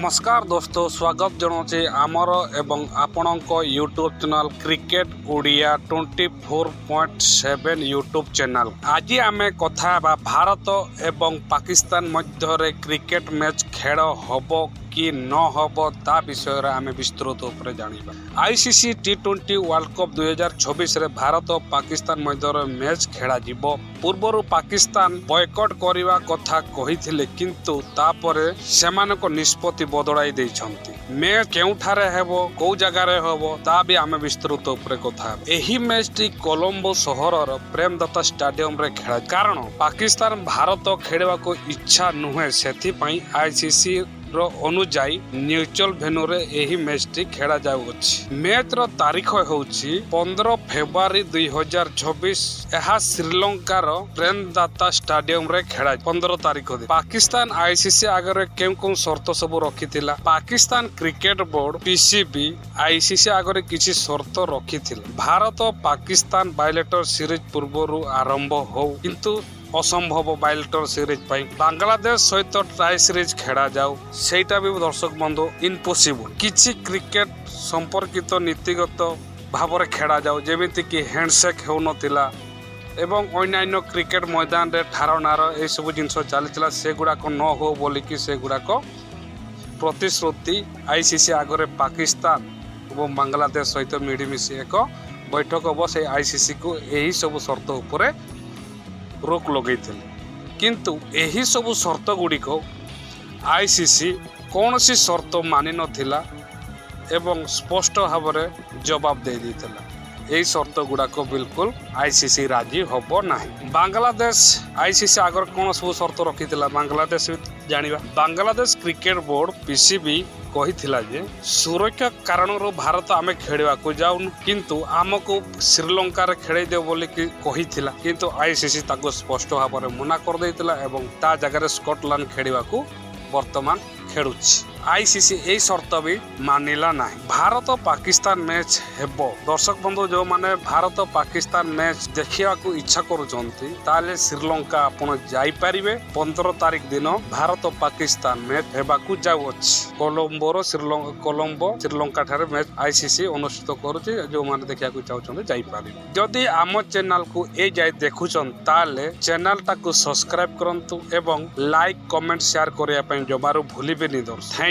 नमस्कार दोस्तों, स्वागत जनाऊे आमर एवं आपणक YouTube channel cricket Odia 24.7 YouTube channel. आज आम कथा भारत एवं पाकिस्तान मध्य क्रिकेट मैच खेल हब कि न हब ता विषय आम विस्तृत उपर जानिबा। आईसीसी टी20 वर्ल्ड कप 2024 रे भारत और पाकिस्तान मध्य मैच खेला जिवो। पूर्वर पाकिस्तान बॉयकट करने कथा कहिथिले किंतु तापरे सेमानक निष्पत्ति बदलाई दैछंती। मैच केउठारे हेबो को जगार हेबो ता भी आम विस्तृत उपर कथा। एही मैच टी कोलंबो सहरर प्रेमदत्ता स्टेडियम रे खेला कारण पाकिस्तान भारत खेलवा को इच्छा नुहे सेथिपई आईसीसी अनुजाई न्यूट्रल भेन्यू रे एही मैच टी खेला जाउछि। मैच रो तारीख होउछि 15 फेब्रुआरी 2024। एहा श्रीलंकार प्रेमदत्ता स्टेडियम रे खेला 15 तारीख दे। पाकिस्तान आईसीसी आगे केउ कोन शर्त सब रखिथिला। Pakistan cricket board PCB ICC आगे किछि शर्त रखिथिला। भारत और पाकिस्तान बायलेटर सीरीज पूर्वरु आरंभ हो किंतु असंभव बायलेटर सीरीज पाई बांग्लादेश सहित ट्राई सीरीज खेला जाऊ सेटा भी दर्शक बंधु इम्पॉसिबल। किछि क्रिकेट संपर्कित नीतिगत भाव में खेला जाऊ जेमिति कि हैंडशेक हो नथिला एवं अन्य क्रिकेट मैदान रे ठारनार ए सब जिनस चलीला से गुड़ाक न हो बोलिकी से गुड़ाक प्रतिश्रुति आईसीसी आगे पाकिस्तान और बांग्लादेश सहित मिलमिशि एक बैठक हम से आईसीसी को यही सब शर्त उपरे रोक लगे किंतु यही सब शर्त गुड़िक आईसीसी कौन सी शर्त मानि नथिला एवं स्पष्ट भाव में जवाब दे देथिला। यही शर्त गुड़ाक बिल्कुल आईसीसी राजी हब नाही। बांग्लादेश आईसीसी आगर कौन सब शर्त रखिथिला बांग्लादेश जानिबा। बांग्लादेश क्रिकेट बोर्ड पीसीबी कहिथिला जे सुरक्षा कारणरू भारत आमे खेलवा को जाउन किंतु आमको श्रीलंका रे खेलै दे बोली कि कहिथिला किंतु आईसीसी ताको स्पष्ट भाव में मना कर देथिला एवं ता जगह स्कॉटलैंड खेलवा को वर्तमान खेलुछि। आईसीसी यही शर्त भी मानिला नहीं। भारत और पाकिस्तान मैच हेबो। दर्शक बंधु जो माने भारत और पाकिस्तान मैच देखिया को इच्छा करूचंती ताले श्रीलंका आपण जाई परिबे। 15 तारीख दिन भारत और पाकिस्तान मैच हेबा को जाउ अछि। कोलंबो श्रीलंका ठारे मैच आईसीसी अनुष्ठित करूची। जो माने देखिया को चाहउचंती जाई परिबे। जदि आम चैनल को ए जाय देखुचन ताले चैनल टाको सब्सक्राइब करंतु एवं लाइक कमेंट शेयर करिया पय जमारो भूलिबेनी दर्शक।